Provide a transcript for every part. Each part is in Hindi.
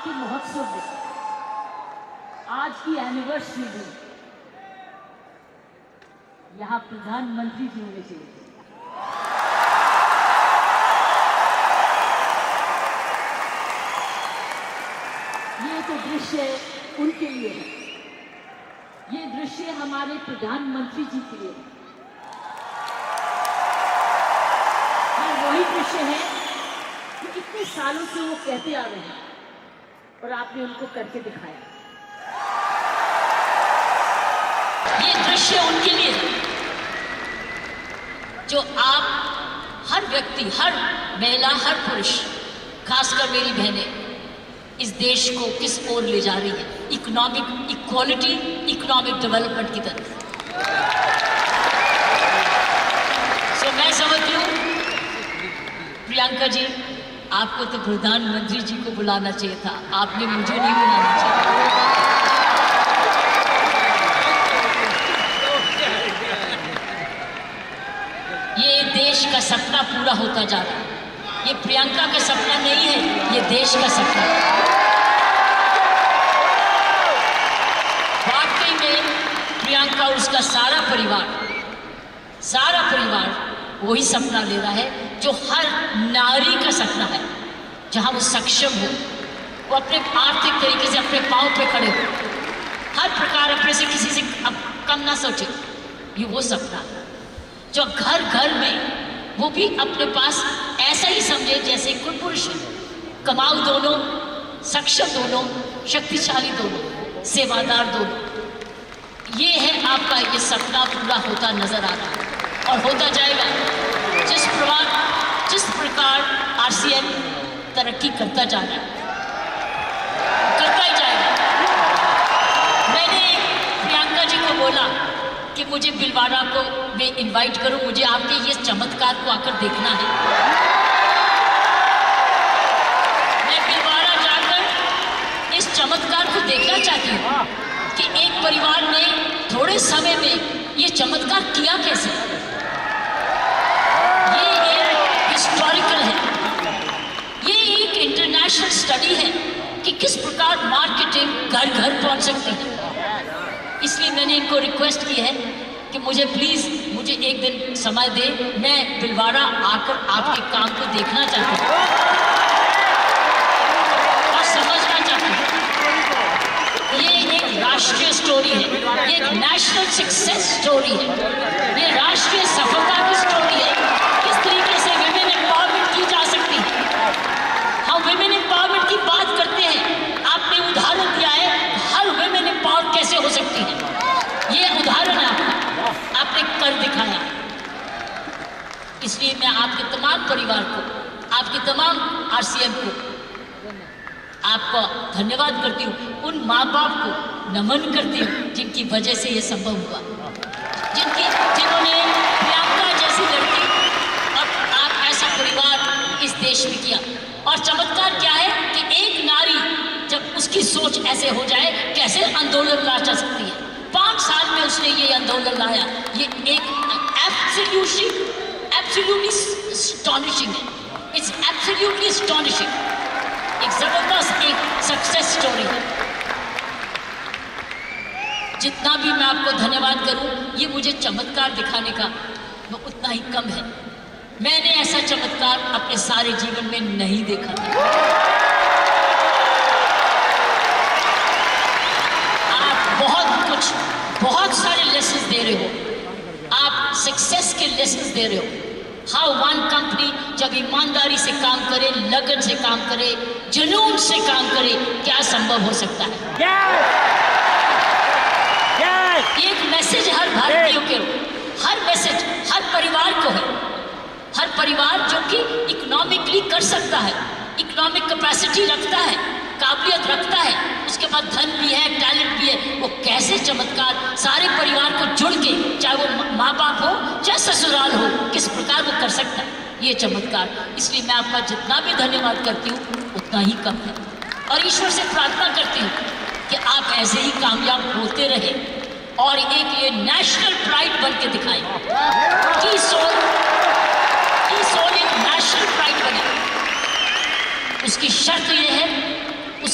के महोत्सव में, आज की एनिवर्सरी में यहाँ प्रधानमंत्री जी होने चाहिए। ये तो दृश्य उनके लिए है, ये दृश्य हमारे प्रधानमंत्री जी के लिए है। ये वही दृश्य है कि इतने सालों से वो कहते आ रहे हैं और आपने उनको करके दिखाया। ये दृश्य उनके लिए है जो आप हर व्यक्ति, हर महिला, हर पुरुष, खासकर मेरी बहनें, इस देश को किस ओर ले जा रही है, इकोनॉमिक इक्वालिटी, इकोनॉमिक डेवलपमेंट की तरफ। मैं समझती हूँ प्रियंका जी, आपको तो प्रधानमंत्री जी को बुलाना चाहिए था, आपने मुझे नहीं बुलाना चाहिए। ये देश का सपना पूरा होता जा रहा है। ये प्रियंका का सपना नहीं है, ये देश का सपना है। वाकई में प्रियंका, उसका सारा परिवार वही सपना ले रहा है जो हर नारी का सपना है, जहां वो सक्षम हो, वो अपने आर्थिक तरीके से अपने पांव पे खड़े हो, हर प्रकार अपने से किसी से कम ना सोचे। ये वो सपना जो घर घर में वो भी अपने पास ऐसा ही समझे जैसे कोई पुरुष है, कमाऊ दोनों, सक्षम दोनों, शक्तिशाली दोनों, सेवादार दोनों। ये है आपका ये सपना पूरा होता नजर आ रहा है और होता जाएगा। जिस प्रकार आरसीएम तरक्की करता जा रहा है, करता ही जाएगा। मैंने प्रियंका जी को बोला कि मुझे भिलवाड़ा को मैं इनवाइट करूं, मुझे आपके ये चमत्कार को आकर देखना है। मैं भिलवाड़ा जाकर इस चमत्कार को देखना चाहती हूँ कि एक परिवार ने थोड़े समय में ये चमत्कार किया कैसे। ये एक हिस्टोरिकल है, ये एक इंटरनेशनल स्टडी है कि किस प्रकार मार्केटिंग घर घर पहुंच सकती है। इसलिए मैंने इनको रिक्वेस्ट की है कि मुझे प्लीज मुझे एक दिन समय दे, मैं भिलवाड़ा आकर आपके काम को देखना चाहती हूँ और समझना चाहती हूँ। ये एक राष्ट्रीय स्टोरी है, ये एक नेशनल सक्सेस स्टोरी है, ये राष्ट्रीय सफलता की स्टोरी है। किस तरीके से विमेन एम्पावरमेंट की जा सकती है। हम विमेन एम्पावरमेंट की बात करते हैं, आपने उदाहरण दिया है हर विमेन एम्पावर कैसे हो सकती है। ये उदाहरण है आपका, आपने कर दिखाया। इसलिए मैं आपके तमाम परिवार को, आपके तमाम आरसीएम को आपका धन्यवाद करती हूँ। उन माँ बाप को नमन करती हूँ जिनकी वजह से ये संभव हुआ, जिन्होंने प्रियंका जैसी लड़की और आप ऐसा परिवार इस देश में किया। और चमत्कार क्या है कि एक नारी जब उसकी सोच ऐसे हो जाए, कैसे आंदोलन ला जा सकती है। 5 साल में उसने ये आंदोलन लाया, ये एक एब्सोल्युटली एस्टॉनिशिंग है। इट्स एब्सोल्युटली एस्टॉनिशिंग, एक जबरदस्त एक सक्सेस स्टोरी है। जितना भी मैं आपको धन्यवाद करूं, ये मुझे चमत्कार दिखाने का वो उतना ही कम है। मैंने ऐसा चमत्कार अपने सारे जीवन में नहीं देखा था। आप बहुत सारे लेसन्स दे रहे हो, आप सक्सेस के लेसन्स दे रहे हो। हाउ वन कंपनी जब ईमानदारी से काम करे, लगन से काम करे, जुनून से काम करे, क्या संभव हो सकता है। एक मैसेज हर भारतीयों के, हर मैसेज हर परिवार को है। हर परिवार जो कि इकोनॉमिकली कर सकता है, इकोनॉमिक कैपेसिटी रखता है, काबिलियत रखता है, उसके बाद धन भी है, टैलेंट भी है, वो कैसे चमत्कार सारे परिवार को जुड़ के, चाहे वो माँ बाप हो चाहे ससुराल हो, किस प्रकार वो कर सकता है ये चमत्कार। इसलिए मैं आपका जितना भी धन्यवाद करती हूँ उतना ही कम है और ईश्वर से प्रार्थना करती हूँ कि आप ऐसे ही कामयाब होते रहे और एक ये नेशनल प्राइड बन के दिखाएं कि सोल एक नेशनल प्राइड बने। उसकी शर्त ये है,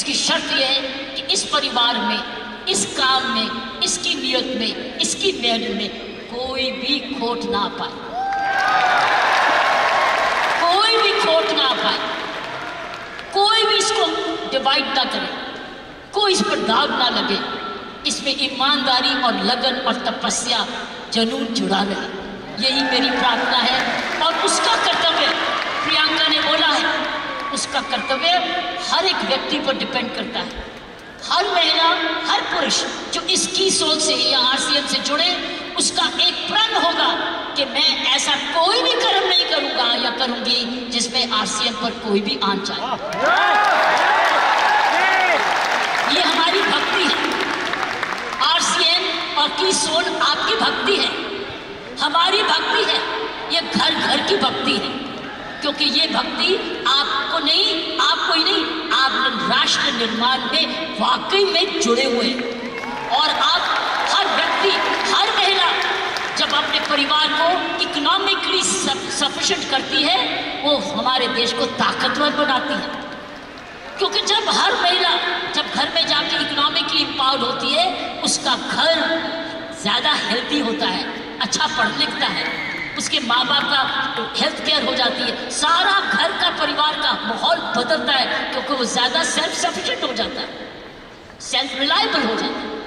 उसकी शर्त यह है कि इस परिवार में, इस काम में, इसकी नियत में, इसकी मेहनत में कोई भी खोट ना पाए, कोई भी खोट ना पाए, कोई भी इसको डिवाइड ना करे, कोई इस पर दाग ना लगे। इसमें ईमानदारी और लगन और तपस्या, जुनून जुड़ा रहे, यही मेरी प्रार्थना है। और उसका कर्तव्य, प्रियंका ने बोला है, उसका कर्तव्य हर एक व्यक्ति पर डिपेंड करता है। हर महिला, हर पुरुष जो इसकी सोच से या आरसीएम से जुड़े, उसका एक प्रण होगा कि मैं ऐसा कोई भी कर्म नहीं करूंगा या करूंगी जिसमें आरसीएम पर कोई भी आंच आए। ये हमारी भक्ति है। आरसीएम और की सोल आपकी भक्ति है, हमारी भक्ति है। ये घर घर की भक्ति है, क्योंकि ये भक्ति आपको नहीं, आपको ही नहीं, आप राष्ट्र निर्माण में वाकई में जुड़े हुए हैं। और आप हर व्यक्ति, हर महिला जब अपने परिवार को इकोनॉमिकली सफिशिएंट करती है, वो हमारे देश को ताकतवर बनाती है। क्योंकि जब हर महिला जब घर में जाके इकोनॉमिकली एम्पावर्ड होती है, उसका घर ज़्यादा हेल्दी होता है, अच्छा पढ़ लिखता है, उसके माँ बाप का हेल्थ केयर हो जाती है, सारा घर का परिवार का माहौल बदलता है, क्योंकि वो ज़्यादा सेल्फ सफिशिएंट हो जाता है, सेल्फ रिलायबल हो जाता है।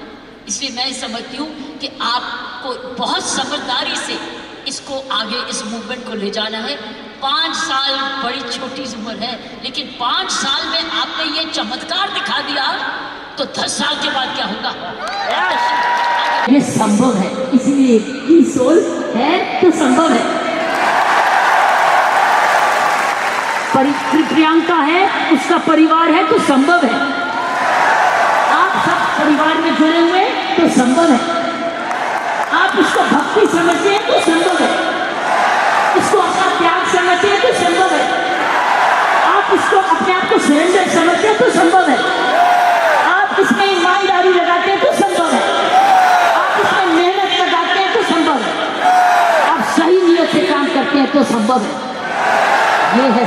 इसलिए मैं समझती हूँ कि आपको बहुत समझदारी से इसको आगे, इस मूवमेंट को ले जाना है। 5 साल बड़ी छोटी उम्र है, लेकिन 5 साल में आपने ये चमत्कार दिखा दिया, तो 10 साल के बाद क्या होगा? ये संभव है, इसलिए की सोल है तो संभव है। प्रियंका है, उसका परिवार है तो संभव है। आप सब परिवार में जुड़े हुए तो संभव है। आप इसको भक्ति समझते हैं तो संभव है, इसको अपना त्याग समझते हैं तो संभव है, आप इसको अपने आप को सरेंडर समझते हैं तो संभव है, आप इसमें ईमानदारी लगाते हैं तो संभव है, आप इसमें मेहनत लगाते हैं तो संभव है, आप सही नियत से काम करते हैं तो संभव है। ये है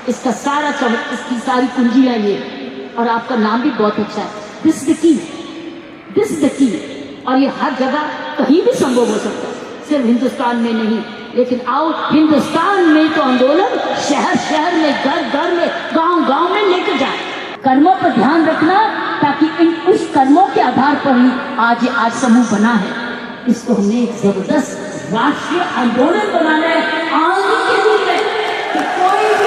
इसका सारा चमक, इसकी सारी कुंजियां ये। और आपका नाम भी बहुत अच्छा है, this the key, this the key. और ये हर जगह कहीं भी संभव हो सकता है, सिर्फ हिंदुस्तान में नहीं। लेकिन आओ, हिंदुस्तान में तो आंदोलन शहर शहर में, घर घर में, गांव गांव में लेकर जाए। कर्मों पर ध्यान रखना, ताकि उस कर्मों के आधार पर ही आज समूह बना है। इसको हमने एक जबरदस्त राष्ट्रीय आंदोलन बनाना है आगे के दिन में, कि कोई